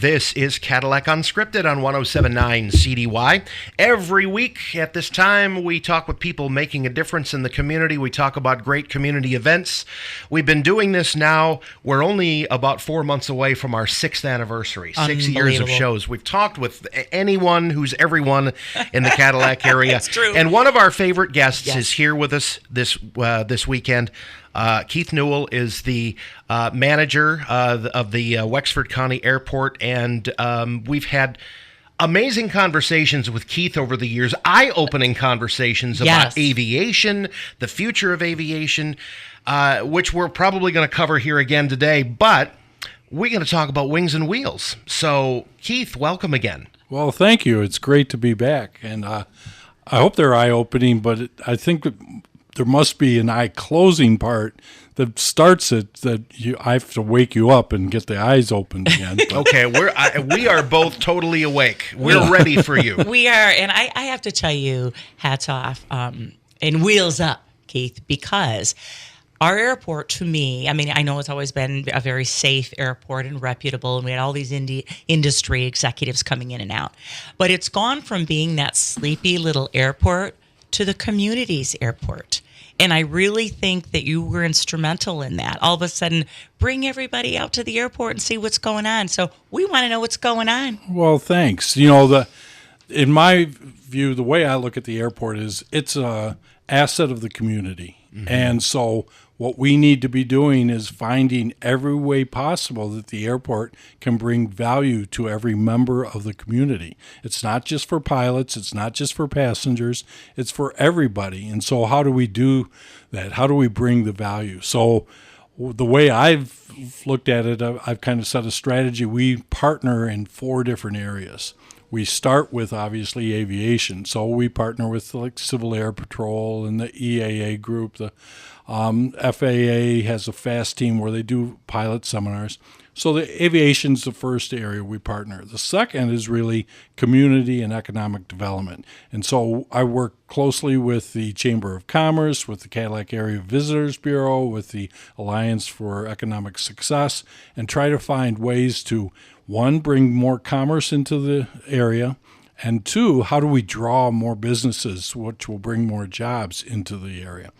This is Cadillac Unscripted on 107.9 CDY. Every week at this time, we talk with people making a difference in the community. We talk about great community events. We've been doing this now. We're only about 4 months away from our 6th anniversary, 6 years of shows. We've talked with anyone who's everyone in the Cadillac area. It's true. And one of our favorite guests is here with us this weekend. Keith Newell is the manager of the Wexford County Airport, and we've had amazing conversations with Keith over the years, eye-opening conversations about aviation, the future of aviation, which we're probably going to cover here again today, but we're going to talk about wings and wheels. So, Keith, welcome again. Well, thank you. It's great to be back, and I hope they're eye-opening, but I think there must be an eye-closing part that starts it, that I have to wake you up and get the eyes opened again. Okay, we are both totally awake. We're ready for you. We are, and I have to tell you, hats off and wheels up, Keith, because our airport, to me, I mean, I know it's always been a very safe airport and reputable, and we had all these industry executives coming in and out. But it's gone from being that sleepy little airport to the community's airport. And I really think that you were instrumental in that. All of a sudden, bring everybody out to the airport and see what's going on. So we want to know what's going on. Well, thanks. You know, in my view, the way I look at the airport is it's a asset of the community. Mm-hmm. And so what we need to be doing is finding every way possible that the airport can bring value to every member of the community. It's not just for pilots, it's not just for passengers, it's for everybody. And so how do we do that? How do we bring the value? So the way I've looked at it, I've kind of set a strategy. We partner in 4 different areas. We start with, obviously, aviation. So we partner with like Civil Air Patrol and the EAA group. The FAA has a FAST team where they do pilot seminars. So the aviation's the first area we partner. The second is really community and economic development. And so I work closely with the Chamber of Commerce, with the Cadillac Area Visitors Bureau, with the Alliance for Economic Success, and try to find ways to, 1, bring more commerce into the area, and 2, how do we draw more businesses, which will bring more jobs into the area.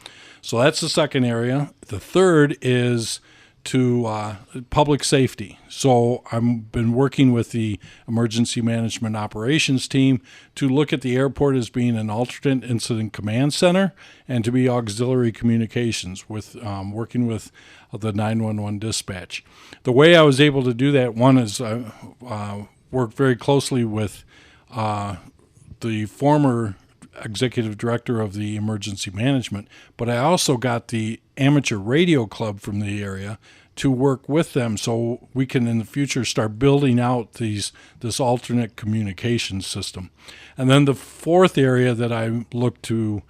So that's the second area. The third is to public safety. So I've been working with the Emergency Management Operations team to look at the airport as being an alternate incident command center and to be auxiliary communications with working with the 911 dispatch. The way I was able to do that, one is I worked very closely with the former executive director of the emergency management, but I also got the amateur radio club from the area to work with them so we can in the future start building out this alternate communication system. And then the fourth area that I look to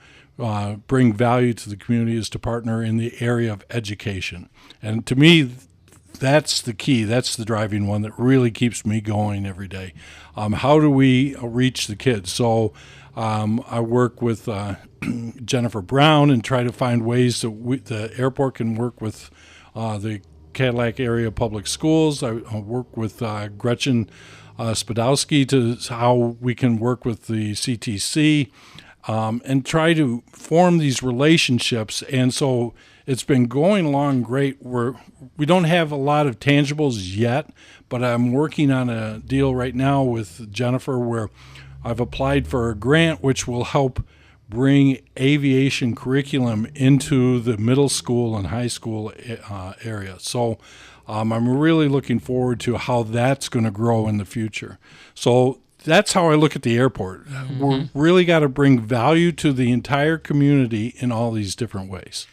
bring value to the community is to partner in the area of education. And to me, that's the key. That's the driving one that really keeps me going every day. How do we reach the kids? So I work with Jennifer Brown and try to find ways that the airport can work with the Cadillac area public schools. I work with Gretchen Spadowski to how we can work with the CTC and try to form these relationships. And so it's been going along great. We don't have a lot of tangibles yet, but I'm working on a deal right now with Jennifer where I've applied for a grant which will help bring aviation curriculum into the middle school and high school area. So I'm really looking forward to how that's going to grow in the future. So that's how I look at the airport. Mm-hmm. We're really got to bring value to the entire community in all these different ways.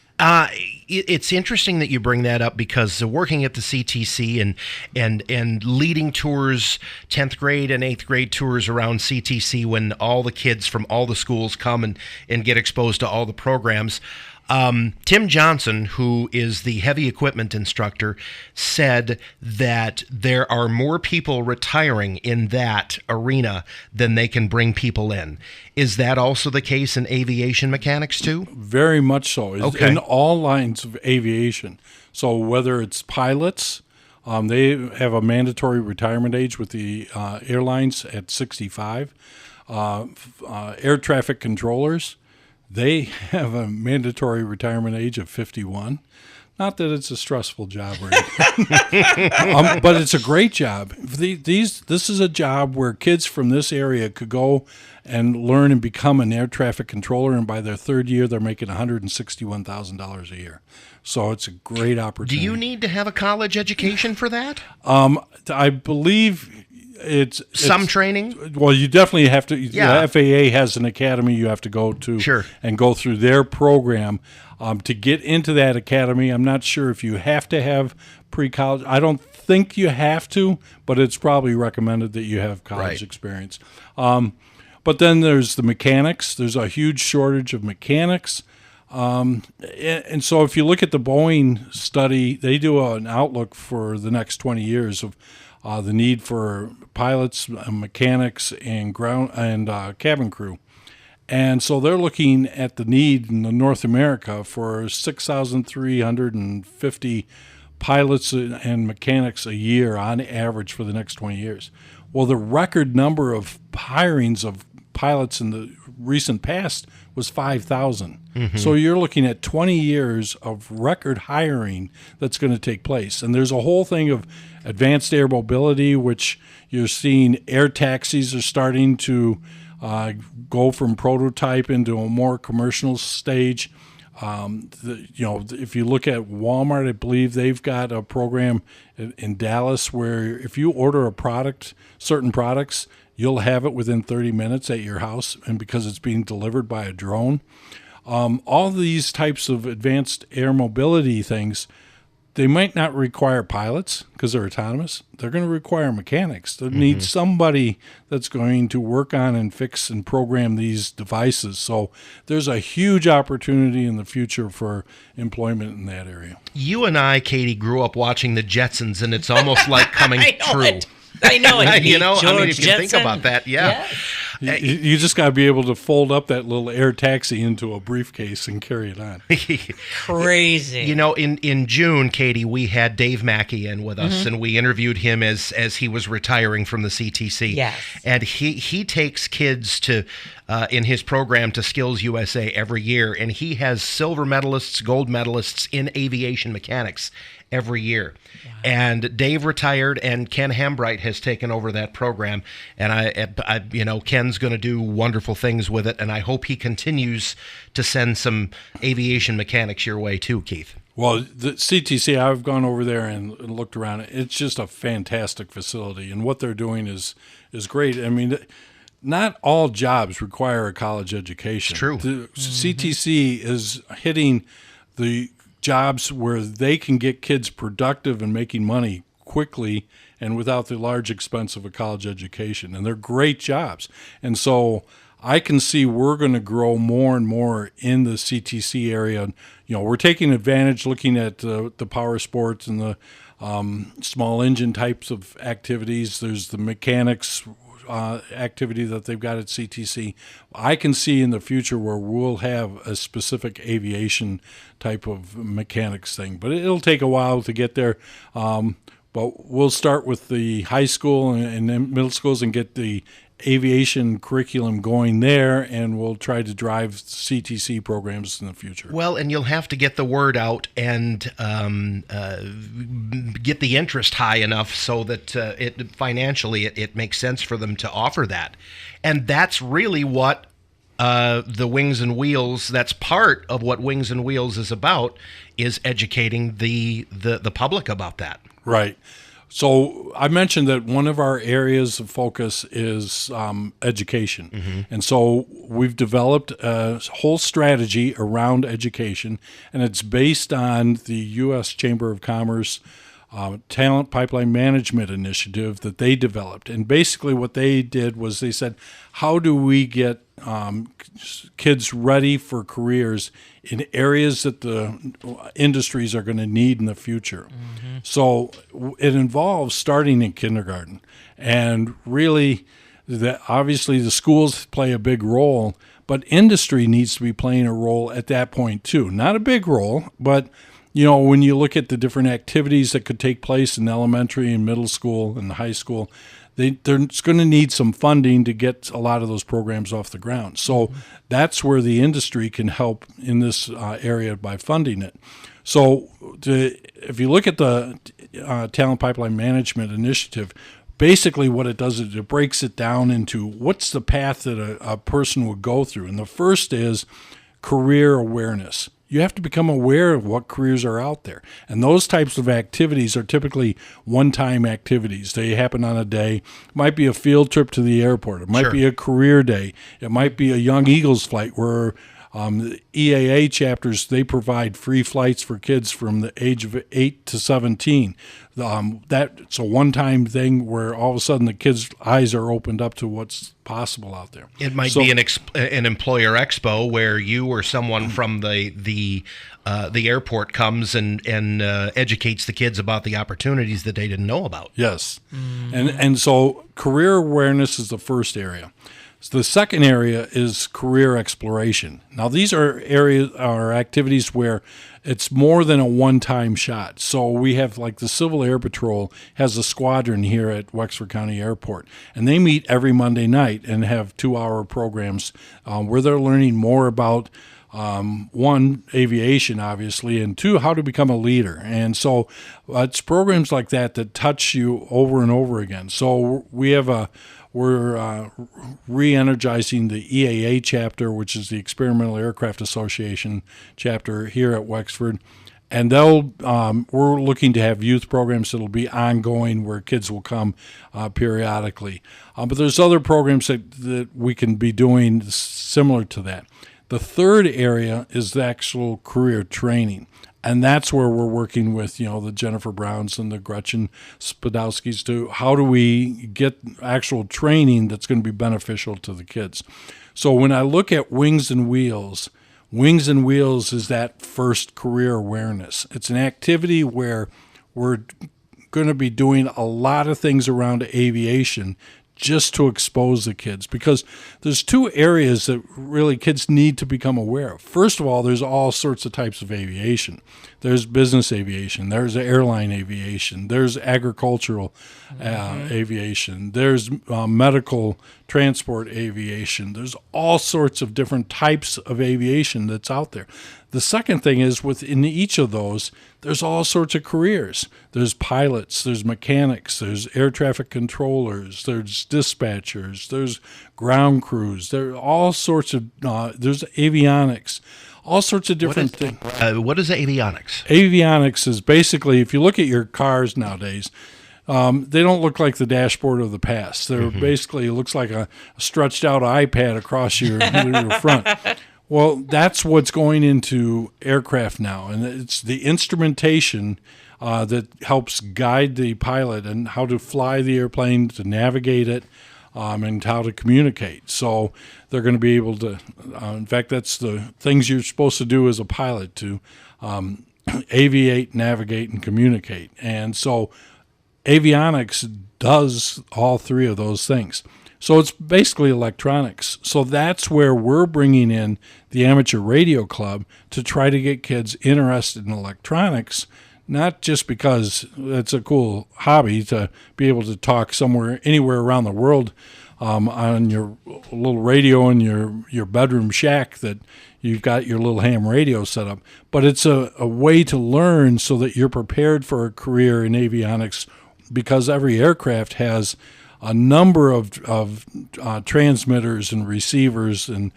It's interesting that you bring that up because working at the CTC and leading tours, 10th grade and 8th grade tours around CTC when all the kids from all the schools come and get exposed to all the programs. Tim Johnson, who is the heavy equipment instructor, said that there are more people retiring in that arena than they can bring people in. Is that also the case in aviation mechanics too? Very much so. Okay. In all lines of aviation. So whether it's pilots, They have a mandatory retirement age with the airlines at 65. Air traffic controllers, they have a mandatory retirement age of 51. Not that it's a stressful job or anything, but it's a great job. This is a job where kids from this area could go and learn and become an air traffic controller, and by their third year, they're making $161,000 a year. So it's a great opportunity. Do you need to have a college education for that? I believe it's some training. Well, you definitely have to. Yeah. The FAA has an academy you have to go to, Sure, and go through their program. To get into that academy, I'm not sure if you have to have pre-college. I don't think you have to, but it's probably recommended that you have college experience. But then there's the mechanics. There's a huge shortage of mechanics. And so if you look at the Boeing study, they do an outlook for the next 20 years of the need for pilots, mechanics, and ground and cabin crew. And so they're looking at the need in North America for 6,350 pilots and mechanics a year on average for the next 20 years. Well, the record number of hirings of pilots in the recent past was 5,000. Mm-hmm. So you're looking at 20 years of record hiring that's going to take place. And there's a whole thing of advanced air mobility, which you're seeing air taxis are starting to go from prototype into a more commercial stage. If you look at Walmart, I believe they've got a program in Dallas where if you order a product, certain products, you'll have it within 30 minutes at your house, and because it's being delivered by a drone. All these types of advanced air mobility things, they might not require pilots because they're autonomous. They're going to require mechanics. They need somebody that's going to work on and fix and program these devices. So there's a huge opportunity in the future for employment in that area. You and I, Katy, grew up watching the Jetsons, and it's almost like coming true. I know it. If you George think Jetson. about that, yeah. You just got to be able to fold up that little air taxi into a briefcase and carry it on. Crazy. In June, Katy, we had Dave Mackey in with us, and we interviewed him as he was retiring from the CTC. Yes. And he takes kids to in his program to Skills USA every year, and he has silver medalists, gold medalists in aviation mechanics every year. Wow. And Dave retired, and Ken Hambright has taken over that program. And I Ken's going to do wonderful things with it, and I hope he continues to send some aviation mechanics your way too, Keith. Well, the CTC, I've gone over there and looked around. It's just a fantastic facility, and what they're doing is great. I mean, not all jobs require a college education. It's true. The CTC is hitting the jobs where they can get kids productive and making money quickly and without the large expense of a college education. And they're great jobs. And so I can see we're going to grow more and more in the CTC area. We're taking advantage, looking at the power sports and the small engine types of activities. There's the mechanics activity that they've got at CTC. I can see in the future where we'll have a specific aviation type of mechanics thing, but it'll take a while to get there. But we'll start with the high school and then middle schools and get the aviation curriculum going there, and we'll try to drive CTC programs in the future. Well, and you'll have to get the word out and get the interest high enough so that financially it makes sense for them to offer that. And that's really what the Wings and Wheels, that's part of what Wings and Wheels is about, is educating the public about that. Right. So I mentioned that one of our areas of focus is education. Mm-hmm. And so we've developed a whole strategy around education, and it's based on the U.S. Chamber of Commerce Talent Pipeline Management Initiative that they developed. And basically what they did was they said, how do we get kids ready for careers in areas that the industries are going to need in the future? Mm-hmm. So it involves starting in kindergarten. And really, obviously the schools play a big role, but industry needs to be playing a role at that point too. Not a big role, but when you look at the different activities that could take place in elementary and middle school and high school, they're going to need some funding to get a lot of those programs off the ground. So that's where the industry can help in this area by funding it. So if you look at the Talent Pipeline Management Initiative, basically what it does is it breaks it down into what's the path that a person would go through. And the first is career awareness. You have to become aware of what careers are out there. And those types of activities are typically one-time activities. They happen on a day. It might be a field trip to the airport. It might be a career day. It might be a Young Eagles flight where the EAA chapters, they provide free flights for kids from the age of 8 to 17. That's a one-time thing where all of a sudden the kids' eyes are opened up to what's possible out there. It might be an employer expo where you or someone from the airport comes and educates the kids about the opportunities that they didn't know about. Yes, and so career awareness is the first area. So the second area is career exploration. Now, these are activities where it's more than a one-time shot. So we have, like, the Civil Air Patrol has a squadron here at Wexford County Airport, and they meet every Monday night and have 2-hour programs where they're learning more about one, aviation, obviously, and two, how to become a leader. And so it's programs like that touch you over and over again. So we're re-energizing the EAA chapter, which is the Experimental Aircraft Association chapter here at Wexford. And we're looking to have youth programs that'll be ongoing where kids will come periodically. But there's other programs that we can be doing similar to that. The third area is the actual career training. And that's where we're working with, the Jennifer Browns and the Gretchen Spadowskis to how do we get actual training that's going to be beneficial to the kids. So when I look at Wings and Wheels is that first career awareness. It's an activity where we're going to be doing a lot of things around aviation just to expose the kids, because there's two areas that really kids need to become aware of. First of all, there's all sorts of types of aviation. There's business aviation, there's airline aviation, there's agricultural aviation, there's medical transport aviation. There's all sorts of different types of aviation that's out there. The second thing is within each of those, there's all sorts of careers. There's pilots, there's mechanics, there's air traffic controllers, there's dispatchers, there's ground crews, there are all sorts of, there's avionics, all sorts of different things. What is avionics? Avionics is basically, if you look at your cars nowadays, they don't look like the dashboard of the past. They're basically, it looks like a stretched out iPad across your front. Well, that's what's going into aircraft now, and it's the instrumentation that helps guide the pilot and how to fly the airplane, to navigate it, and how to communicate. So they're going to be able to, in fact, that's the things you're supposed to do as a pilot, to aviate, navigate, and communicate. And so avionics does all three of those things. So it's basically electronics. So that's where we're bringing in the Amateur Radio Club to try to get kids interested in electronics, not just because it's a cool hobby to be able to talk anywhere around the world on your little radio in your bedroom shack that you've got your little ham radio set up, but it's a way to learn so that you're prepared for a career in avionics, because every aircraft has a number of transmitters and receivers and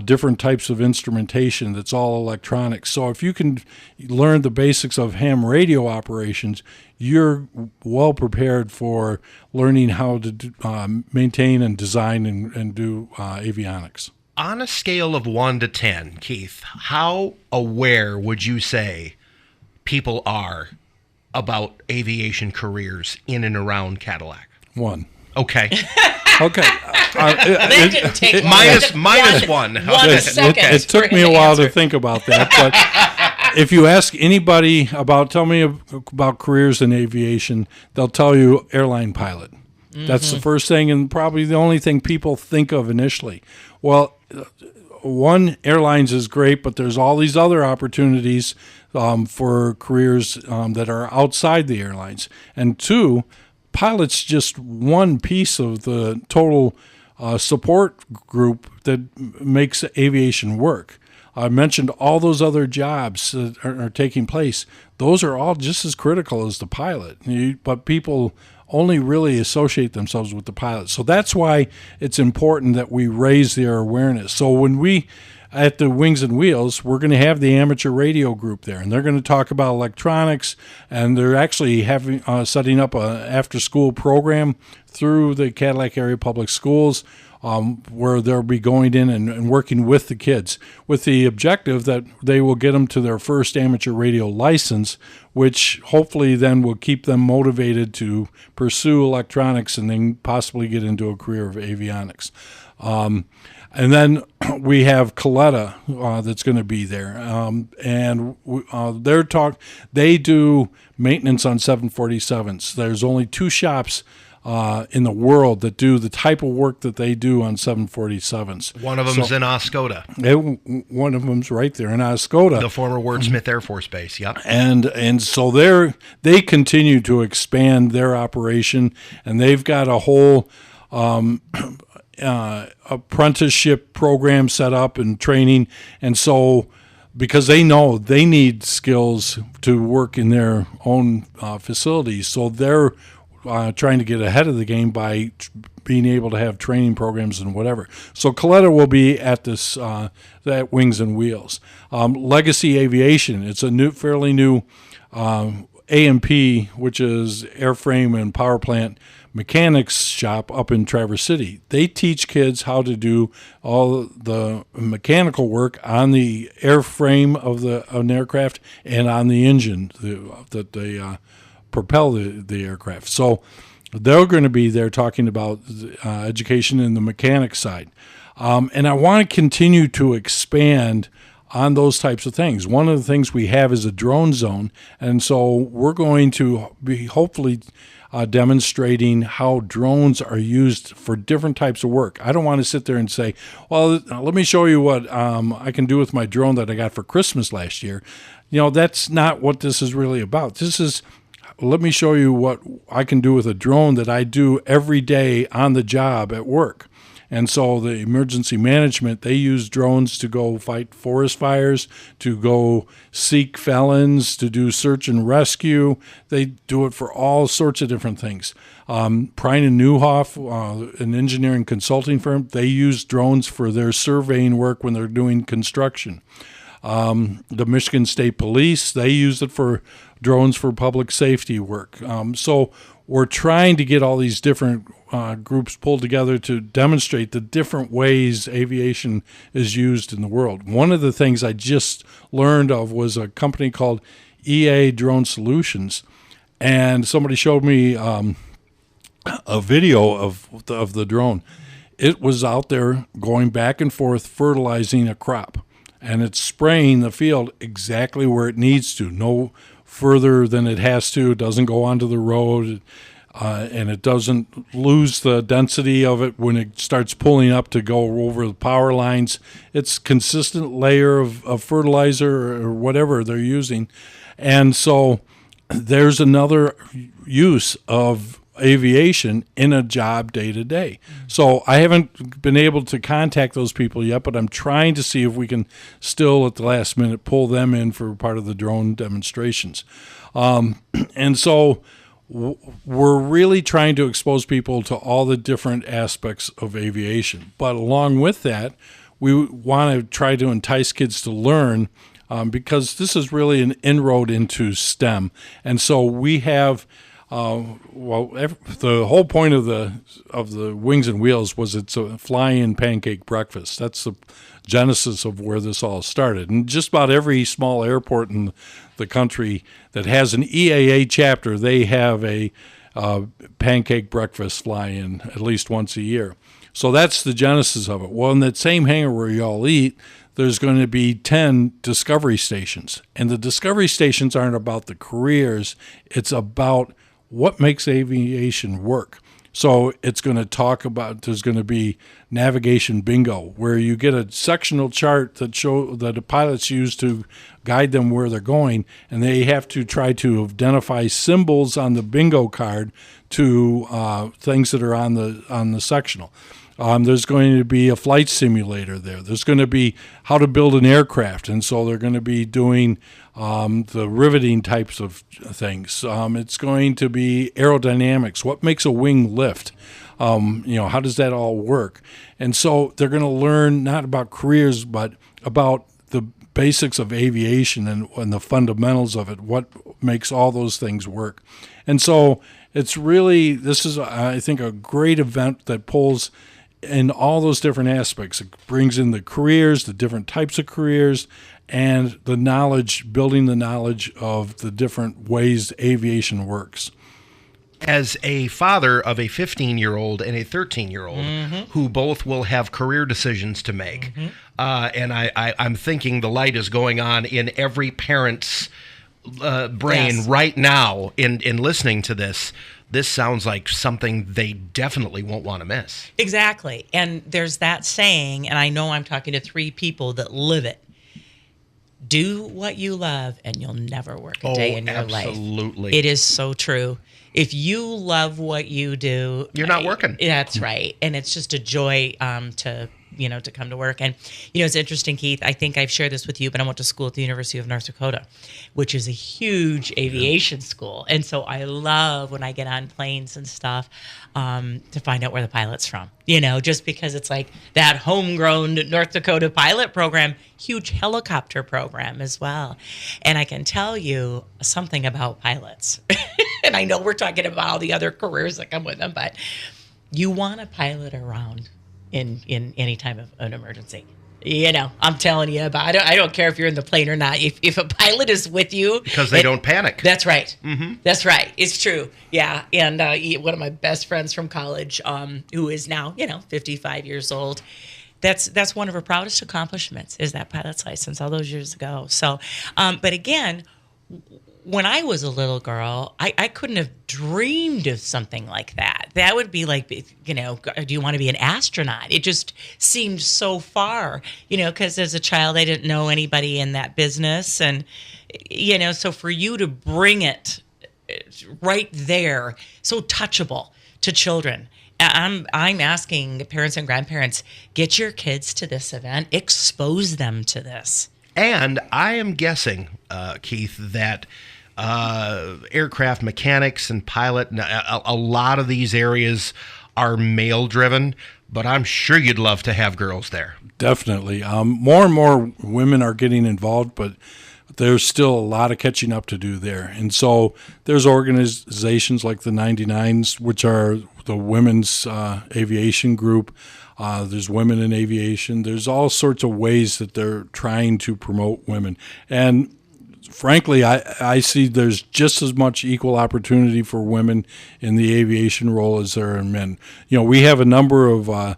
different types of instrumentation that's all electronic. So if you can learn the basics of ham radio operations, you're well prepared for learning how to maintain and design and do avionics. On a scale of 1 to 10, Keith, how aware would you say people are about aviation careers in and around Cadillac? 1. Okay. Okay. That didn't take minus one. One second. It took me a while to think about that, but if you ask anybody tell me about careers in aviation, they'll tell you airline pilot. That's the first thing, and probably the only thing people think of initially. Well, one, airlines is great, but there's all these other opportunities for careers that are outside the airlines. And two, pilot's just one piece of the total support group that makes aviation work. I mentioned all those other jobs that are taking place. Those are all just as critical as the pilot, but people only really associate themselves with the pilot. So that's why it's important that we raise their awareness. So when we, at the Wings and Wheels, we're going to have the amateur radio group there, and they're going to talk about electronics, and they're actually having setting up a after-school program through the Cadillac Area Public Schools, where they'll be going in and working with the kids with the objective that they will get them to their first amateur radio license, which hopefully then will keep them motivated to pursue electronics and then possibly get into a career of avionics. And then we have Coletta that's going to be there, and they do maintenance on 747s. There's only 2 shops in the world that do the type of work that they do on 747s. One of them's in Oscoda. One of them's right there in Oscoda, the former Wordsmith Air Force Base. Yep. And so they continue to expand their operation, and they've got a whole apprenticeship program set up and training. And so, because they know they need skills to work in their own facilities, so they're trying to get ahead of the game by being able to have training programs and whatever. So Coletta will be at this at Wings and Wheels. Legacy Aviation, it's a fairly new A&P, which is airframe and power plant mechanics shop up in Traverse City. They teach kids how to do all the mechanical work on the airframe of an aircraft and on the engine that they propel the aircraft. So they're going to be there talking about education in the mechanics side. And I want to continue to expand on those types of things. One of the things we have is a drone zone, and so we're going to be hopefully demonstrating how drones are used for different types of work. I don't want to sit there and say, well, let me show you what I can do with my drone that I got for Christmas last year. That's not what this is really about. This is, let me show you what I can do with a drone that I do every day on the job at work. And so the emergency management, they use drones to go fight forest fires, to go seek felons, to do search and rescue. They do it for all sorts of different things. Prine and Newhoff, an engineering consulting firm, they use drones for their surveying work when they're doing construction. The Michigan State Police, they use it for drones for public safety work. So we're trying to get all these different groups pulled together to demonstrate the different ways aviation is used in the world. One of the things I just learned of was a company called EA Drone Solutions, and somebody showed me a video of the drone. It was out there going back and forth fertilizing a crop, and it's spraying the field exactly where it needs to, no further than it has to. It doesn't go onto the road, and it doesn't lose the density of it when it starts pulling up to go over the power lines. It's consistent layer of fertilizer or whatever they're using. And so there's another use of aviation in a job day to day. So I haven't been able to contact those people yet, but I'm trying to see if we can still at the last minute pull them in for part of the drone demonstrations. And so we're really trying to expose people to all the different aspects of aviation. But along with that, we want to try to entice kids to learn, because this is really an inroad into STEM. And so we have the whole point of the Wings and Wheels was it's a fly-in pancake breakfast. That's the genesis of where this all started. And just about every small airport in the country that has an EAA chapter, they have a pancake breakfast fly-in at least once a year. So that's the genesis of it. Well, in that same hangar where you all eat, there's going to be 10 discovery stations. And the discovery stations aren't about the careers. It's about what makes aviation work. So it's going to talk about, there's going to be navigation bingo, where you get a sectional chart that the pilots use to guide them where they're going, and they have to try to identify symbols on the bingo card to things that are on the sectional. There's going to be a flight simulator there. There's going to be how to build an aircraft, and so they're going to be doing the riveting types of things. It's going to be aerodynamics. What makes a wing lift? How does that all work? And so they're going to learn not about careers, but about the basics of aviation and the fundamentals of it, what makes all those things work. And so this is, I think, a great event that pulls in all those different aspects. It brings in the careers, the different types of careers, and the knowledge, building the knowledge of the different ways aviation works. As a father of a 15-year-old and a 13-year-old who both will have career decisions to make, and I'm thinking the light is going on in every parent's brain right now in listening to this. This sounds like something they definitely won't want to miss. Exactly. And there's that saying, and I know I'm talking to 3 people that live it. Do what you love, and you'll never work a day in your life. Absolutely. It is so true. If you love what you do, you're not working. That's right. And it's just a joy to come to work. And, it's interesting, Keith, I think I've shared this with you, but I went to school at the University of North Dakota, which is a huge aviation school. And so I love when I get on planes and stuff to find out where the pilot's from, just because it's like that homegrown North Dakota pilot program, huge helicopter program as well. And I can tell you something about pilots. And I know we're talking about all the other careers that come with them, but you want a pilot around in any time of an emergency. I'm telling you about it. I don't care if you're in the plane or not. If a pilot is with you. Because they don't panic. That's right. Mm-hmm. That's right. It's true. Yeah. And one of my best friends from college, who is now, 55 years old, that's one of her proudest accomplishments is that pilot's license all those years ago. So, but again, when I was a little girl, I couldn't have dreamed of something like that. That would be like, do you want to be an astronaut? It just seemed so far, because as a child, I didn't know anybody in that business. And, so for you to bring it right there, so touchable to children, I'm asking parents and grandparents, get your kids to this event, expose them to this. And I am guessing, Keith, that aircraft mechanics and pilot, a lot of these areas are male-driven, but I'm sure you'd love to have girls there. Definitely. More and more women are getting involved, but there's still a lot of catching up to do there. And so there's organizations like the 99s, which are the women's aviation group. There's women in aviation. There's all sorts of ways that they're trying to promote women. And frankly, I see there's just as much equal opportunity for women in the aviation role as there are in men. We have a number of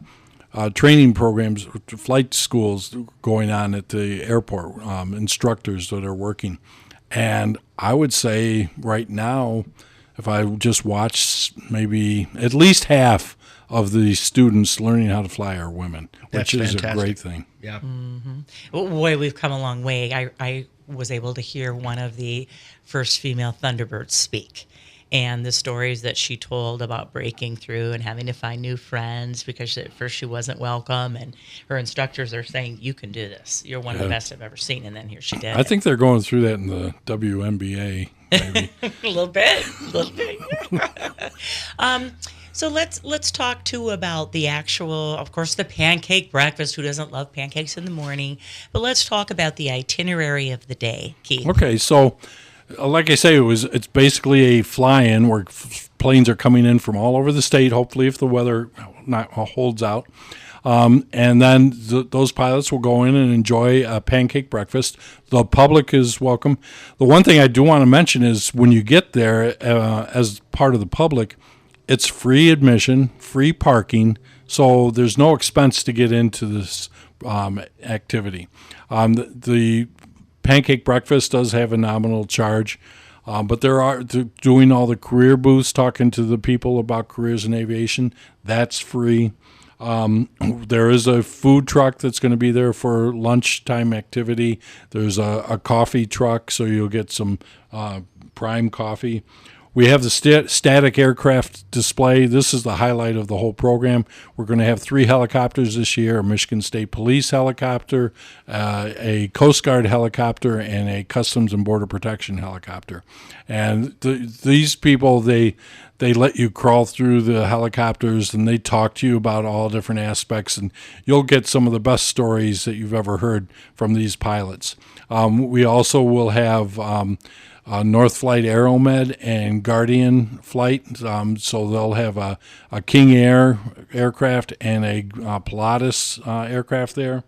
training programs, flight schools going on at the airport, instructors that are working. And I would say right now, if I just watch maybe at least half of the students learning how to fly are women, which is fantastic. A great thing. Yeah. Mm-hmm. Well, boy, we've come a long way. I was able to hear one of the first female Thunderbirds speak, and the stories that she told about breaking through and having to find new friends because at first she wasn't welcome, and her instructors are saying, you can do this. You're one of the best I've ever seen, and then here she did. I think they're going through that in the WNBA, maybe. A little bit. So let's talk too about the actual, of course, the pancake breakfast. Who doesn't love pancakes in the morning? But let's talk about the itinerary of the day, Keith. Okay, so like I say, it's basically a fly-in where planes are coming in from all over the state. Hopefully, if the weather not holds out, and then those pilots will go in and enjoy a pancake breakfast. The public is welcome. The one thing I do want to mention is when you get there as part of the public, it's free admission, free parking, so there's no expense to get into this activity. The pancake breakfast does have a nominal charge. But doing all the career booths, talking to the people about careers in aviation. That's free. There is a food truck that's going to be there for lunchtime activity. There's a coffee truck, so you'll get some prime coffee. We have the static aircraft display. This is the highlight of the whole program. We're going to have 3 helicopters this year, a Michigan State Police helicopter, a Coast Guard helicopter, and a Customs and Border Protection helicopter. And these people, they let you crawl through the helicopters, and they talk to you about all different aspects, and you'll get some of the best stories that you've ever heard from these pilots. We also will have North Flight Aeromed and Guardian Flight, so they'll have a King Air aircraft and a Pilatus aircraft there.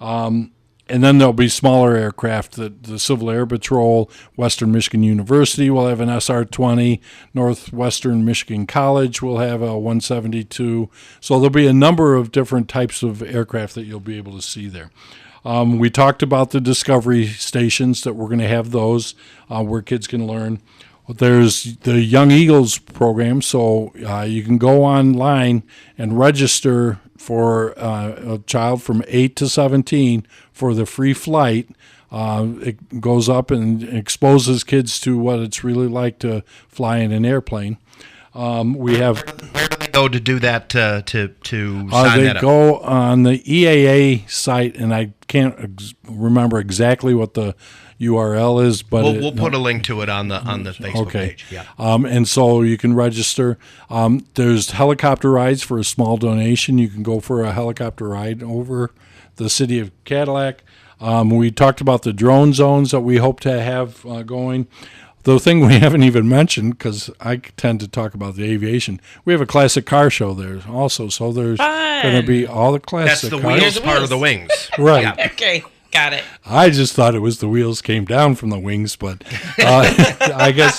And then there'll be smaller aircraft that the Civil Air Patrol, Western Michigan University will have an SR-20, Northwestern Michigan College will have a 172. So there'll be a number of different types of aircraft that you'll be able to see there. We talked about the discovery stations, that we're going to have those where kids can learn. There's the Young Eagles program, so you can go online and register for a child from 8 to 17 for the free flight. It goes up and exposes kids to what it's really like to fly in an airplane. We have. Where do they go to do that? To sign that up? They go on the EAA site, and I can't remember exactly what the URL is, but we'll put a link to it on the Facebook page. Yeah. And so you can register. There's helicopter rides for a small donation. You can go for a helicopter ride over the city of Cadillac. We talked about the drone zones that we hope to have going. The thing we haven't even mentioned, because I tend to talk about the aviation, we have a classic car show there also. So there's going to be all the classic cars. That's the wheels part of the wings. Right. Yeah. Okay. Got it. I just thought it was the wheels came down from the wings, but I guess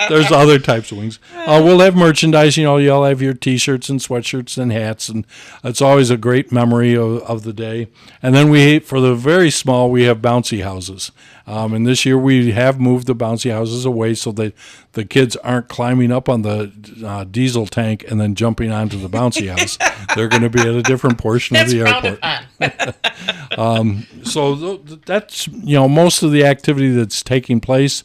there's other types of wings. We'll have merchandise. You'll have your T-shirts and sweatshirts and hats, and it's always a great memory of the day. And then for the very small, we have bouncy houses. And this year we have moved the bouncy houses away so that the kids aren't climbing up on the diesel tank and then jumping onto the bouncy house. They're going to be at a different portion of the airport. So that's most of the activity that's taking place.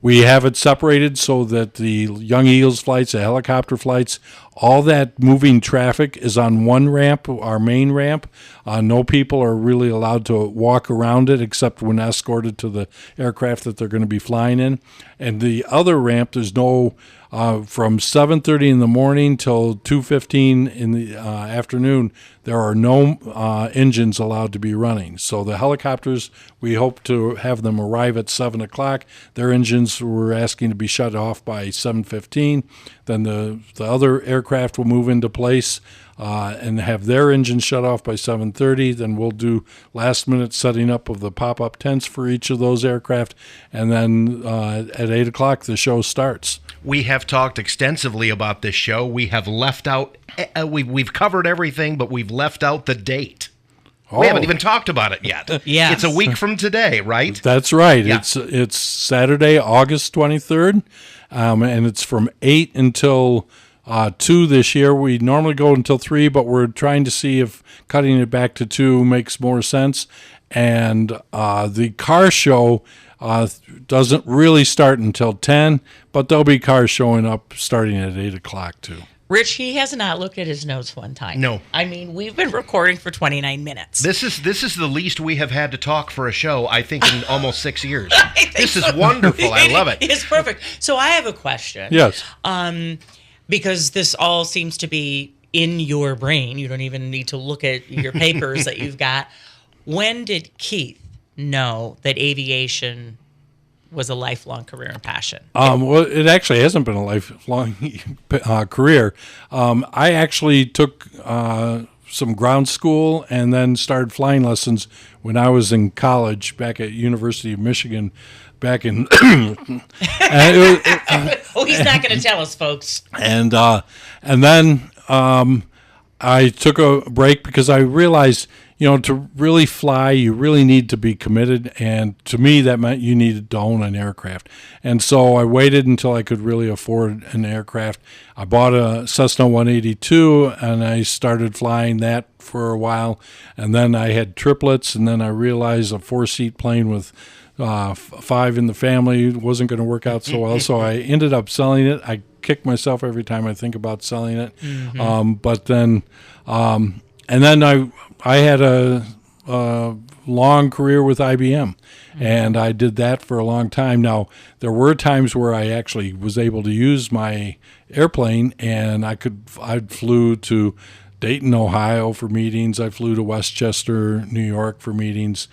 We have it separated so that the Young Eagles flights, the helicopter flights, all that moving traffic is on one ramp, our main ramp. No people are really allowed to walk around it except when escorted to the aircraft that they're going to be flying in. And the other ramp, there's no from 7:30 in the morning till 2:15 in the afternoon, there are no engines allowed to be running. So the helicopters, we hope to have them arrive at 7 o'clock. Their engines we're asking to be shut off by 7:15. Then the other aircraft will move into place and have their engines shut off by 7:30. Then we'll do last-minute setting up of the pop-up tents for each of those aircraft. And then at 8 o'clock, the show starts. We have talked extensively about this show. We have left out, we've covered everything, but we've left out the date. We haven't even talked about it yet. Yeah, it's a week from today, right? That's right. Yeah. It's Saturday, August 23rd, and it's from 8 until 2 this year. We normally go until 3, but we're trying to see if cutting it back to 2 makes more sense. And the car show doesn't really start until 10, but there'll be cars showing up starting at 8 o'clock too. Rich, he has not looked at his notes one time. No. I mean, we've been recording for 29 minutes. This is the least we have had to talk for a show, I think, in almost 6 years. This is wonderful. I love it. It's perfect. So I have a question. Yes. Because this all seems to be in your brain. You don't even need to look at your papers that you've got. When did Keith know that aviation was a lifelong career and passion? Well, it actually hasn't been a lifelong career. I actually took some ground school and then started flying lessons when I was in college back at University of Michigan back in Oh, he's not going to tell us, folks. And then I took a break because I realized to really fly, you really need to be committed. And to me, that meant you needed to own an aircraft. And so I waited until I could really afford an aircraft. I bought a Cessna 182, and I started flying that for a while. And then I had triplets, and then I realized a 4-seat plane with 5 in the family wasn't going to work out so well. So I ended up selling it. I kick myself every time I think about selling it. But then, and then I had a long career with IBM, and I did that for a long time. Now, there were times where I actually was able to use my airplane, and I flew to Dayton, Ohio for meetings. I flew to Westchester, New York for meetings.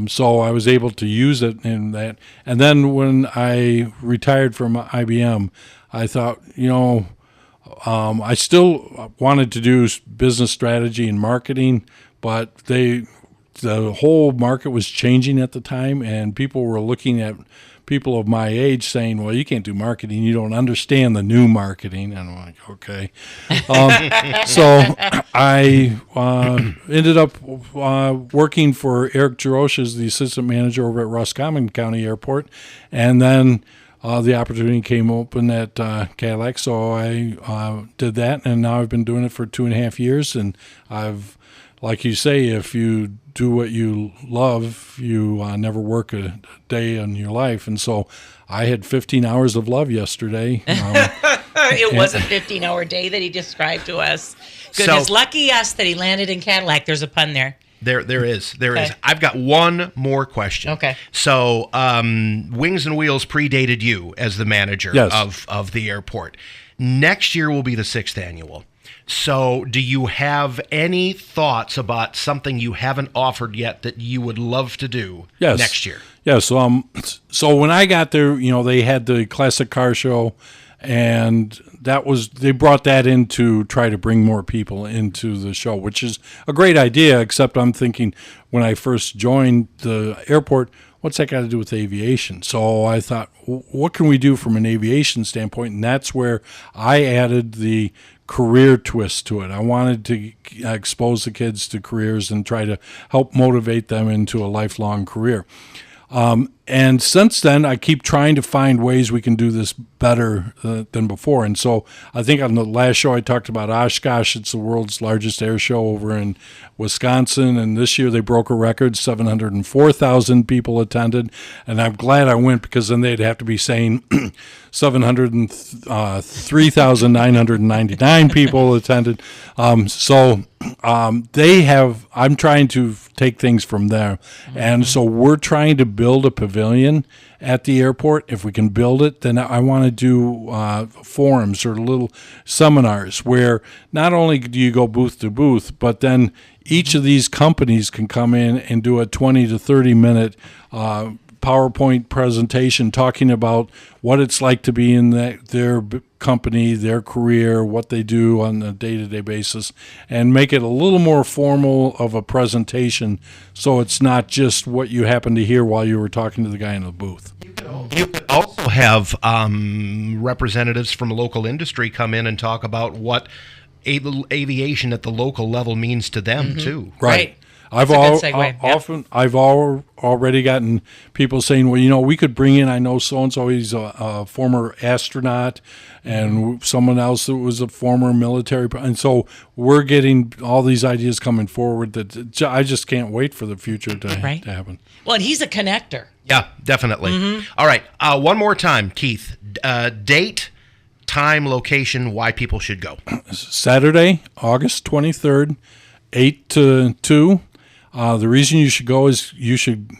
So I was able to use it in that. And then when I retired from IBM, I thought, I still wanted to do business strategy and marketing, but the whole market was changing at the time, and people were looking at people of my age saying, well, you can't do marketing. You don't understand the new marketing. And I'm like, okay. So I ended up working for Eric Jarosh as the assistant manager over at Roscommon County Airport. And then the opportunity came open at Cadillac. So I did that. And now I've been doing it for 2.5 years. And like you say, if you do what you love, you never work a day in your life. And so I had 15 hours of love yesterday. It was a 15-hour day that he described to us. Goodness, lucky us that he landed in Cadillac. There's a pun there. There is. I've got one more question. Okay. So Wings and Wheels predated you as the manager of the airport. Next year will be the 6th annual. So do you have any thoughts about something you haven't offered yet that you would love to do next year? Yes. So when I got there, they had the classic car show, and they brought that in to try to bring more people into the show, which is a great idea, except I'm thinking when I first joined the airport, what's that got to do with aviation? So I thought, what can we do from an aviation standpoint? And that's where I added the career twist to it. I wanted to expose the kids to careers and try to help motivate them into a lifelong career. And since then, I keep trying to find ways we can do this better than before. And so I think on the last show I talked about Oshkosh. It's the world's largest air show over in Wisconsin. And this year they broke a record. 704,000 people attended. And I'm glad I went, because then they'd have to be saying 703,999 people attended. I'm trying to take things from there. And so we're trying to build a pavilion at the airport. If we can build it, then I want to do forums or little seminars where not only do you go booth to booth, but then each of these companies can come in and do a 20 to 30 minute PowerPoint presentation talking about what it's like to be in their company, their career, what they do on a day-to-day basis, and make it a little more formal of a presentation, so it's not just what you happen to hear while you were talking to the guy in the booth. You could also have representatives from local industry come in and talk about what aviation at the local level means to them too. Right. I've already gotten people saying, well, we could bring in, I know so-and-so, he's a former astronaut, and someone else that was a former military. And so we're getting all these ideas coming forward that I just can't wait for the future to happen. Well, and he's a connector. Yeah, definitely. All right. One more time, Keith. Date, time, location, why people should go. Saturday, August 23rd, 8 to 2. The reason you should go is you should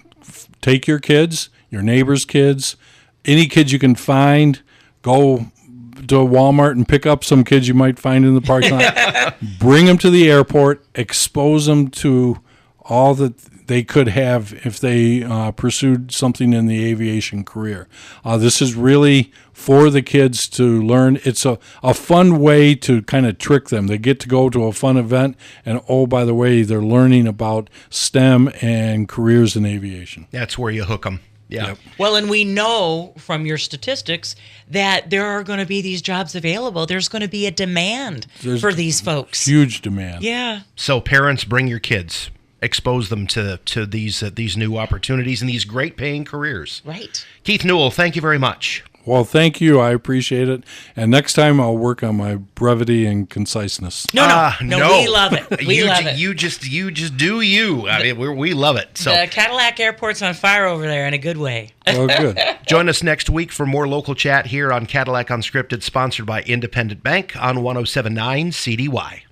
take your kids, your neighbors' kids, any kids you can find. Go to Walmart and pick up some kids you might find in the parking lot. Bring them to the airport. Expose them to all that they could have if they pursued something in the aviation career. This is really for the kids to learn. It's a fun way to kind of trick them. They get to go to a fun event, and by the way, they're learning about STEM and careers in aviation. That's where you hook them. Yeah. Yep. Well, and we know from your statistics that there are going to be these jobs available. There's going to be a demand for these folks. Huge demand. Yeah. So parents, bring your kids. expose them to these new opportunities and these great paying careers. Right. Keith Newell, thank you very much. Well, thank you. I appreciate it. And next time I'll work on my brevity and conciseness. No, we love it. We love it. You just do you. I mean, we love it. So the Cadillac Airport's on fire over there in a good way. Oh, good. Join us next week for more local chat here on Cadillac Unscripted, sponsored by Independent Bank on 107.9 CDY.